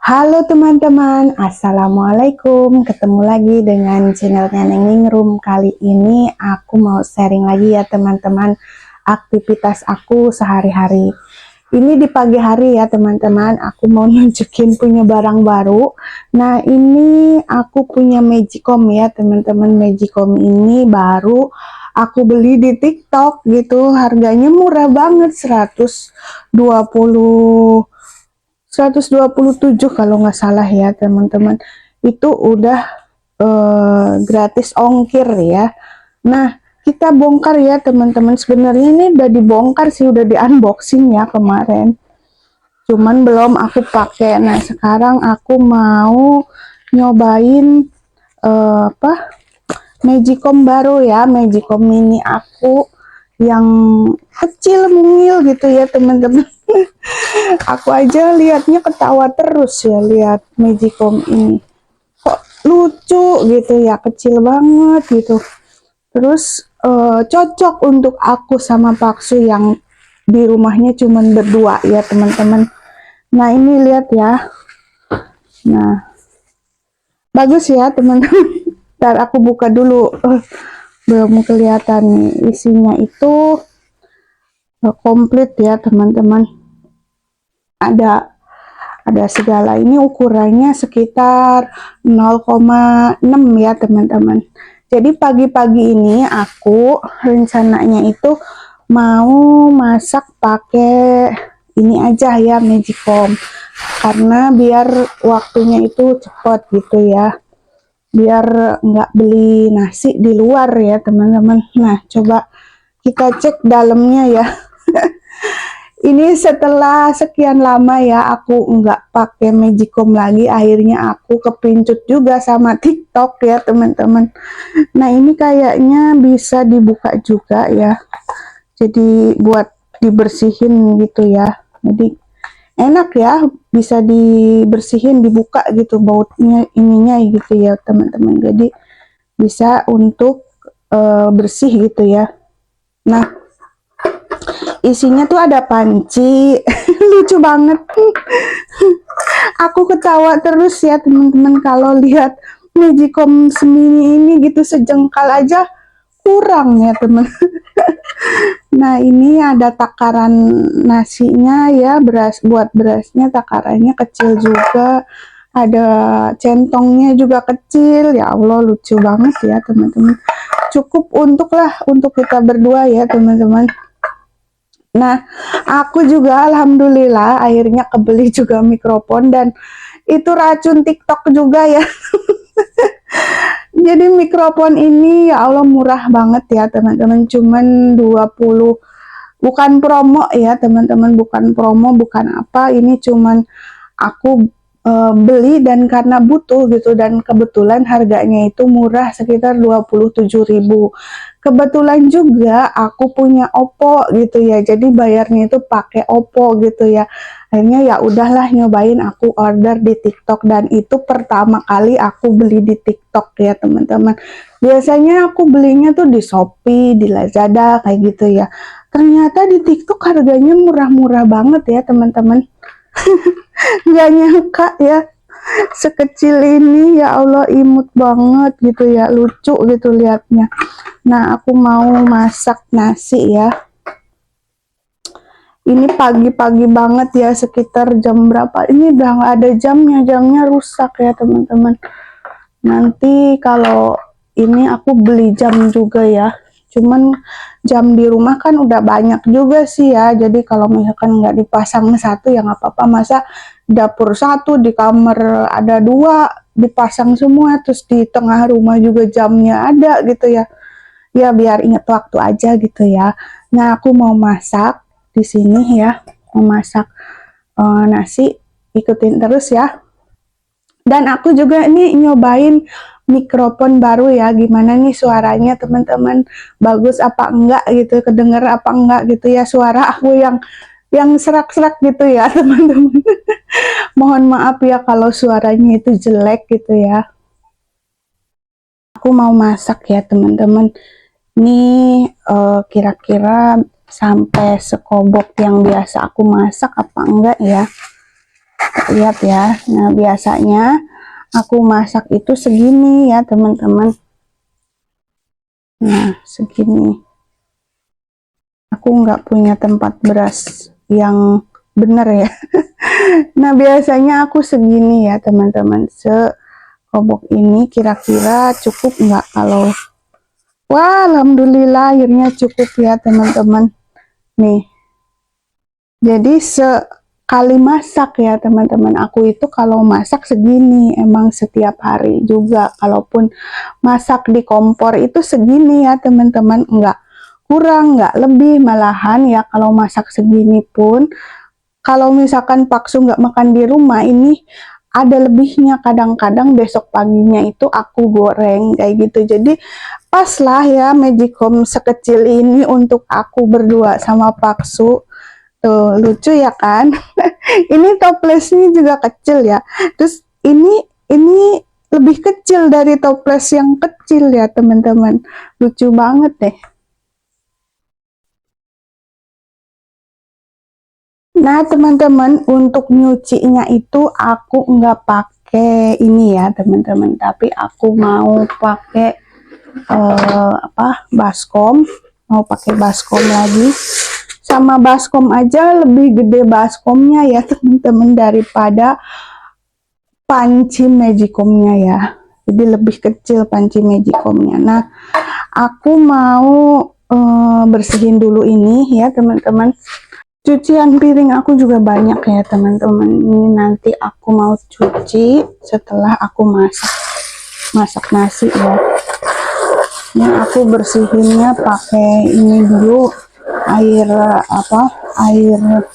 Halo teman-teman, Assalamualaikum. Ketemu lagi dengan channelnya Neng Ningrum. Kali ini aku mau sharing lagi ya teman-teman, aktivitas aku sehari-hari. Ini di pagi hari ya teman-teman, aku mau nunjukin punya barang baru. Nah ini aku punya Magicom ya teman-teman. Magicom ini baru aku beli di TikTok gitu. Harganya murah banget, 127 kalau nggak salah ya teman-teman. Itu udah gratis ongkir ya. Nah, kita bongkar ya teman-teman. Sebenarnya ini udah dibongkar sih, udah di unboxing ya kemarin. Cuman belum aku pakai. Nah, sekarang aku mau nyobain apa? Magicom baru ya, Magicom mini aku yang kecil mungil gitu ya teman-teman. Aku aja lihatnya ketawa terus ya lihat Magicom ini. Kok lucu gitu ya, kecil banget gitu. Terus cocok untuk aku sama Paksu yang di rumahnya cuman berdua ya teman-teman. Nah ini lihat ya. Nah bagus ya teman-teman. Ntar aku buka dulu. Belum kelihatan nih isinya itu komplit ya teman-teman. Ada segala, ini ukurannya sekitar 0,6 ya teman-teman. Jadi pagi-pagi ini aku rencananya itu mau masak pakai ini aja ya, Magicom, karena biar waktunya itu cepat gitu ya, biar nggak beli nasi di luar ya teman-teman. Nah coba kita cek dalamnya ya. Ini setelah sekian lama ya aku nggak pakai Magicom lagi, akhirnya aku kepincut juga sama TikTok ya teman-teman. Nah ini kayaknya bisa dibuka juga ya, jadi buat dibersihin gitu ya. Jadi enak ya, bisa dibersihin, dibuka gitu bautnya ininya gitu ya teman-teman. Jadi bisa untuk bersih gitu ya. Nah isinya tuh ada panci. Lucu banget. Aku ketawa terus ya teman-teman kalau lihat Magicom semini ini gitu, sejengkal aja kurang ya teman. Nah ini ada takaran nasinya ya, beras, buat berasnya takarannya kecil juga, ada centongnya juga kecil. Ya Allah lucu banget ya teman-teman. Cukup untuk kita berdua ya teman-teman. Nah, aku juga alhamdulillah akhirnya kebeli juga mikrofon, dan itu racun TikTok juga ya. Jadi mikrofon ini ya Allah murah banget ya teman-teman, cuman 20, bukan promo ya teman-teman, bukan promo, bukan apa, ini cuman aku beli dan karena butuh gitu, dan kebetulan harganya itu murah sekitar 27.000. Kebetulan juga aku punya Oppo gitu ya, jadi bayarnya itu pakai Oppo gitu ya. Akhirnya ya udahlah nyobain, aku order di TikTok, dan itu pertama kali aku beli di TikTok ya teman-teman. Biasanya aku belinya tuh di Shopee, di Lazada kayak gitu ya. Ternyata di TikTok harganya murah-murah banget ya teman-teman. Nggak nyangka ya sekecil ini, ya Allah imut banget gitu ya, lucu gitu liatnya. Nah aku mau masak nasi ya, ini pagi-pagi banget ya, sekitar jam berapa ini, udah nggak ada jamnya rusak ya teman-teman. Nanti kalau ini aku beli jam juga ya, cuman jam di rumah kan udah banyak juga sih ya, jadi kalau misalkan nggak dipasang satu ya nggak apa-apa. Masa dapur satu, di kamar ada dua, dipasang semua, terus di tengah rumah juga jamnya ada gitu ya, ya biar inget waktu aja gitu ya. Nah aku mau masak di sini ya, mau masak nasi, ikutin terus ya. Dan aku juga ini nyobain mikrofon baru ya, gimana nih suaranya teman-teman, bagus apa enggak gitu, kedenger apa enggak gitu ya suara aku yang serak-serak gitu ya teman-teman. Mohon maaf ya kalau suaranya itu jelek gitu ya. Aku mau masak ya teman-teman. Ini kira-kira sampai sekobok yang biasa aku masak apa enggak ya. Lihat ya. Nah, biasanya aku masak itu segini ya, teman-teman. Nah, segini. Aku nggak punya tempat beras yang benar ya. Nah, biasanya aku segini ya, teman-teman. Sekobok ini kira-kira cukup nggak kalau... Wah, alhamdulillah akhirnya cukup ya, teman-teman. Nih, jadi sekali masak ya teman-teman, aku itu kalau masak segini, emang setiap hari juga. Kalaupun masak di kompor itu segini ya teman-teman, enggak kurang, enggak lebih. Malahan ya kalau masak segini pun, kalau misalkan paksu nggak makan di rumah, ini ada lebihnya. Kadang-kadang besok paginya itu aku goreng kayak gitu. Jadi pas lah ya magicom sekecil ini untuk aku berdua sama paksu. Tuh, lucu ya kan? Ini toplesnya juga kecil ya. Terus ini lebih kecil dari toples yang kecil ya, teman-teman. Lucu banget deh. Nah, teman-teman, untuk nyucinya itu aku nggak pakai ini ya, teman-teman. Tapi aku mau pakai apa? Baskom. Mau pakai baskom lagi. Sama baskom aja lebih gede baskomnya ya, teman-teman, daripada panci magicomnya ya. Jadi lebih kecil panci magicomnya. Nah, aku mau bersihin dulu ini ya, teman-teman. Cucian piring aku juga banyak ya, teman-teman. Ini nanti aku mau cuci setelah aku masak nasi ya. Ini aku bersihinnya pakai ini dulu, air apa? Air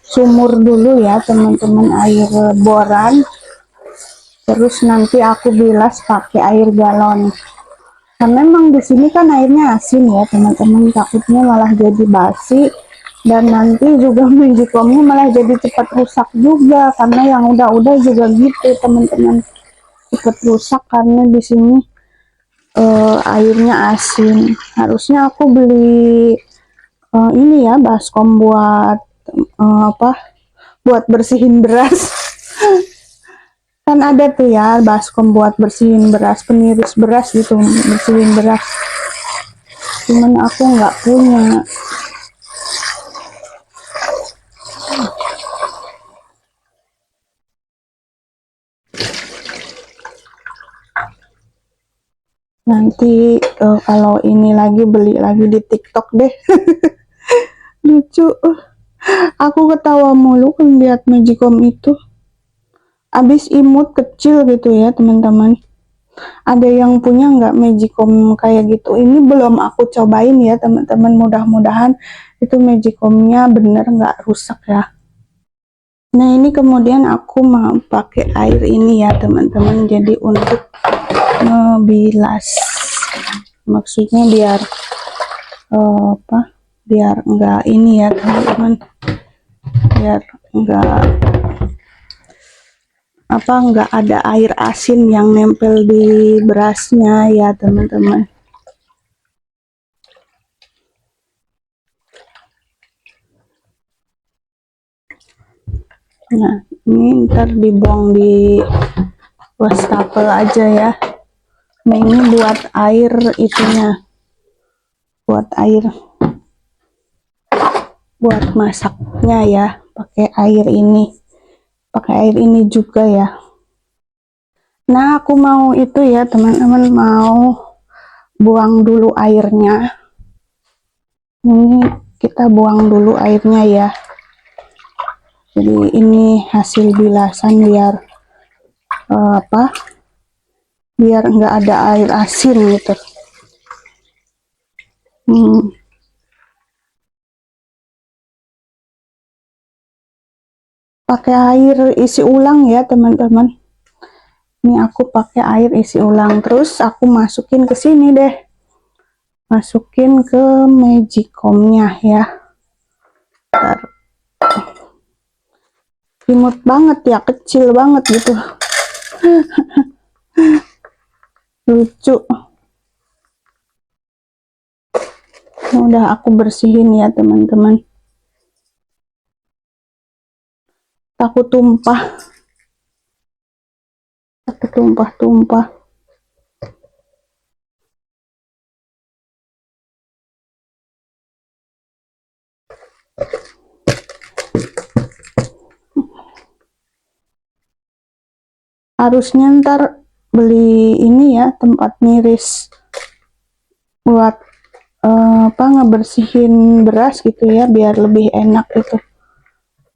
sumur dulu ya, teman-teman, air boran. Terus nanti aku bilas pakai air galon. Karena memang di sini kan airnya asin ya, teman-teman. Takutnya malah jadi basi, dan nanti juga magicomnya malah jadi cepat rusak juga. Karena yang udah-udah juga gitu, teman-teman, cepat rusak karena di sini airnya asin. Harusnya aku beli ini ya, baskom buat apa? Buat bersihin beras. Kan ada tuh ya baskom buat bersihin beras, peniris beras gitu, bersihin beras. Cuman aku nggak punya. Nanti kalau ini lagi beli lagi di TikTok deh. Lucu. Aku ketawa mulu kan lihat magicom itu. Abis imut kecil gitu ya, teman-teman. Ada yang punya nggak magicom kayak gitu? Ini belum aku cobain ya, teman-teman. Mudah-mudahan itu magicomnya bener nggak rusak ya. Nah, ini kemudian aku mau pakai air ini ya, teman-teman. Jadi untuk ngebilas, maksudnya biar apa? Biar enggak ini ya, teman-teman. Biar enggak apa, enggak ada air asin yang nempel di berasnya ya, teman-teman. Nah, ini ntar dibuang di wastafel aja ya. Nah, ini buat air itunya, buat air buat masaknya ya, pakai air ini juga ya. Nah, aku mau itu ya, teman-teman, mau buang dulu airnya. Ini kita buang dulu airnya ya. Jadi ini hasil bilasan biar apa? Biar nggak ada air asin gitu. Pakai air isi ulang ya, teman-teman. Ini aku pakai air isi ulang, terus aku masukin ke sini deh. Masukin ke magicomnya ya. Bentar. Imut banget ya, kecil banget gitu. Lucu. Udah aku bersihin ya, teman-teman. takut tumpah. Harusnya ntar beli ini ya, tempat miris buat apa, ngebersihin beras gitu ya, biar lebih enak gitu.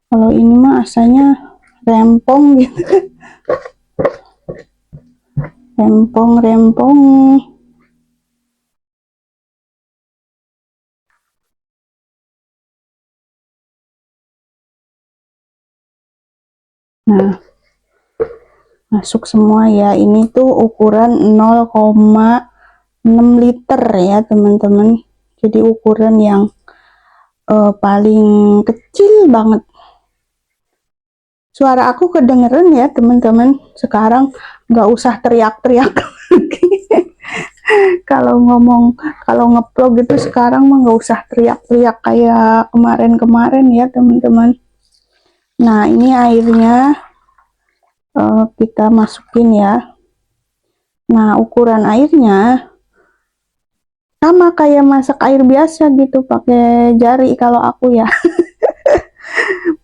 Kalau ini mah asalnya rempong gitu. Rempong. Nah, masuk semua ya. Ini tuh ukuran 0,6 liter ya teman-teman. Jadi ukuran yang paling kecil banget. Suara aku kedengeran ya teman-teman. Sekarang nggak usah teriak-teriak. Kalau ngeplog gitu sekarang mah nggak usah teriak-teriak kayak kemarin-kemarin ya teman-teman. Nah, ini airnya kita masukin ya. Nah, ukuran airnya sama kayak masak air biasa gitu, pakai jari kalau aku ya.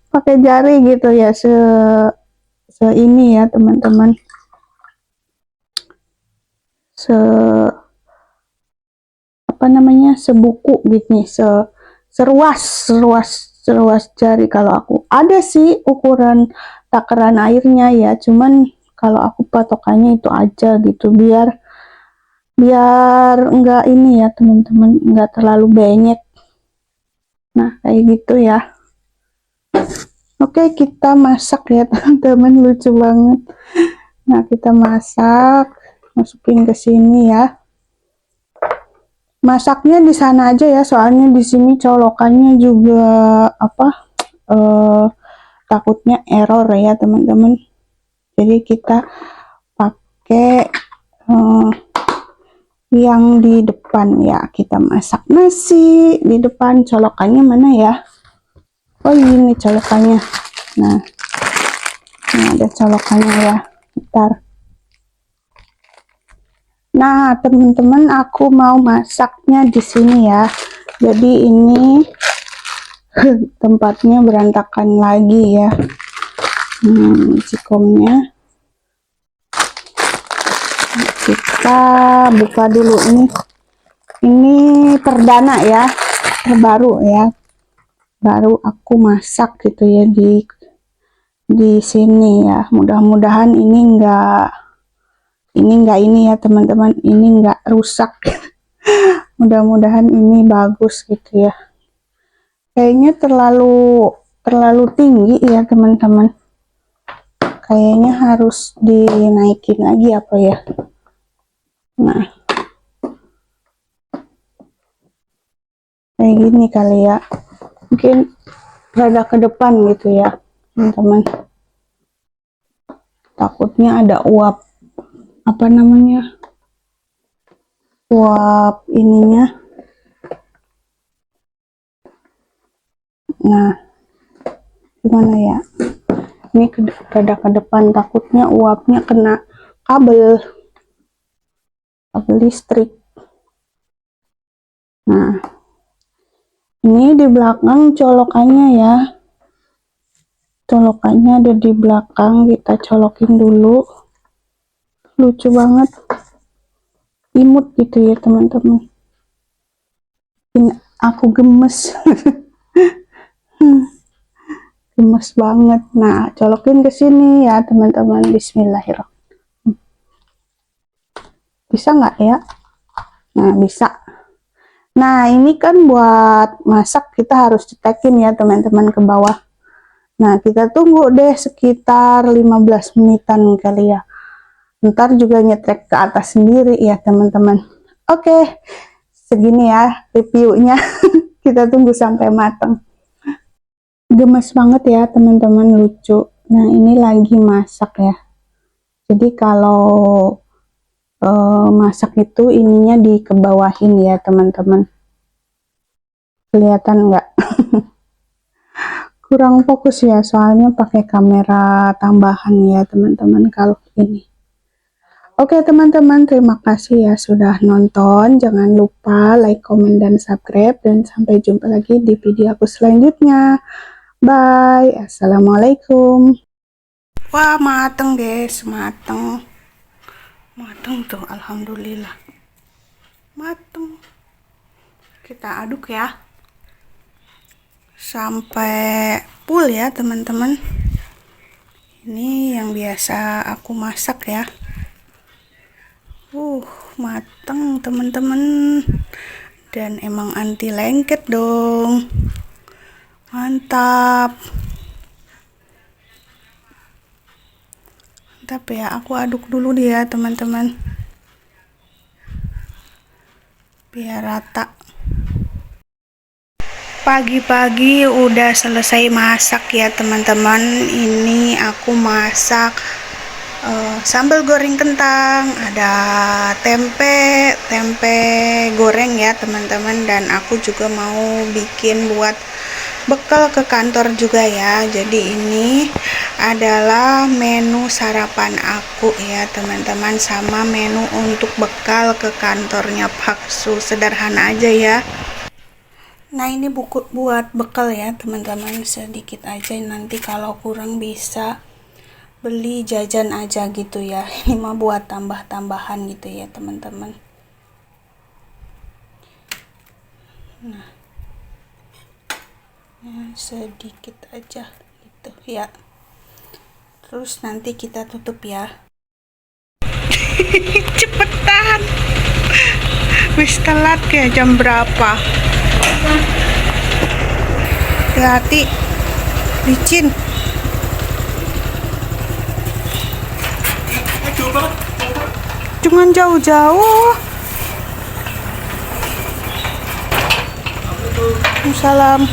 Pakai jari gitu ya, se ini ya teman-teman. Apa namanya, sebuku gitu nih, seruas jari. Kalau aku ada sih ukuran takaran airnya ya, cuman kalau aku patokannya itu aja gitu, biar enggak ini ya teman-teman, enggak terlalu banyak. Nah, kayak gitu ya. Oke, kita masak ya teman-teman, lucu banget. Nah, kita masak, masukin ke sini ya. Masaknya di sana aja ya, soalnya di sini colokannya juga apa, takutnya error ya teman-teman. Jadi kita pakai yang di depan ya. Kita masak nasi di depan. Colokannya mana ya? Oh, ini colokannya. Nah, ini ada colokannya ya. Bentar. Nah, teman-teman, aku mau masaknya di sini ya. Jadi ini tempatnya berantakan lagi ya. Cikomnya kita buka dulu. Ini perdana ya, terbaru ya. Baru aku masak gitu ya di sini ya. Mudah-mudahan ini ya teman-teman, ini nggak rusak. Mudah-mudahan ini bagus gitu ya. Kayaknya terlalu tinggi ya teman-teman. Kayaknya harus dinaikin lagi apa ya. Nah, kayak gini kali ya. Mungkin rada ke depan gitu ya teman-teman. Takutnya ada uap, apa namanya, uap ininya. Nah, gimana ya, ini rada ke depan, takutnya uapnya kena kabel listrik. Nah, ini di belakang colokannya ya, colokannya ada di belakang. Kita colokin dulu. Lucu banget, imut gitu ya teman-teman. Aku gemes. Gemes banget. Nah, colokin ke sini ya teman-teman. Bismillahirrahmanirrahim. Bisa nggak ya? Nah, bisa. Nah, ini kan buat masak kita harus cetekin ya teman-teman ke bawah. Nah, kita tunggu deh sekitar 15 menitan kali ya. Ntar juga nyetrek ke atas sendiri ya teman-teman. Oke, segini ya reviewnya. Kita tunggu sampai matang. Gemes banget ya teman-teman, lucu. Nah, ini lagi masak ya. Jadi kalau masak itu ininya dikebawahin ya teman-teman. Kelihatan nggak? kurang fokus ya, soalnya pakai kamera tambahan ya teman-teman kalau ini. Oke teman-teman, terima kasih ya sudah nonton. Jangan lupa like, komen, dan subscribe. Dan sampai jumpa lagi di video aku selanjutnya. Bye. Assalamualaikum. Wah, mateng guys, mateng. Mateng tuh, alhamdulillah. Mateng. Kita aduk ya. Sampai full ya teman-teman. Ini yang biasa aku masak ya. Mateng teman-teman. Dan emang anti lengket dong. Mantap. Mantap ya, aku aduk dulu dia teman-teman. Biar rata. Pagi-pagi udah selesai masak ya teman-teman. Ini aku masak sambal goreng kentang, ada tempe goreng ya teman-teman, dan aku juga mau bikin buat bekal ke kantor juga ya. Jadi ini adalah menu sarapan aku ya teman-teman, sama menu untuk bekal ke kantornya Paksu, sederhana aja ya. Nah ini buku buat bekal ya teman-teman, sedikit aja, nanti kalau kurang bisa beli jajan aja gitu ya. Ini mah buat tambah-tambahan gitu ya teman-teman. Nah sedikit aja gitu ya, terus nanti kita tutup ya. Cepetan, wis telat ya, jam berapa? Hati-hati, licin. Jangan jauh-jauh. Salam.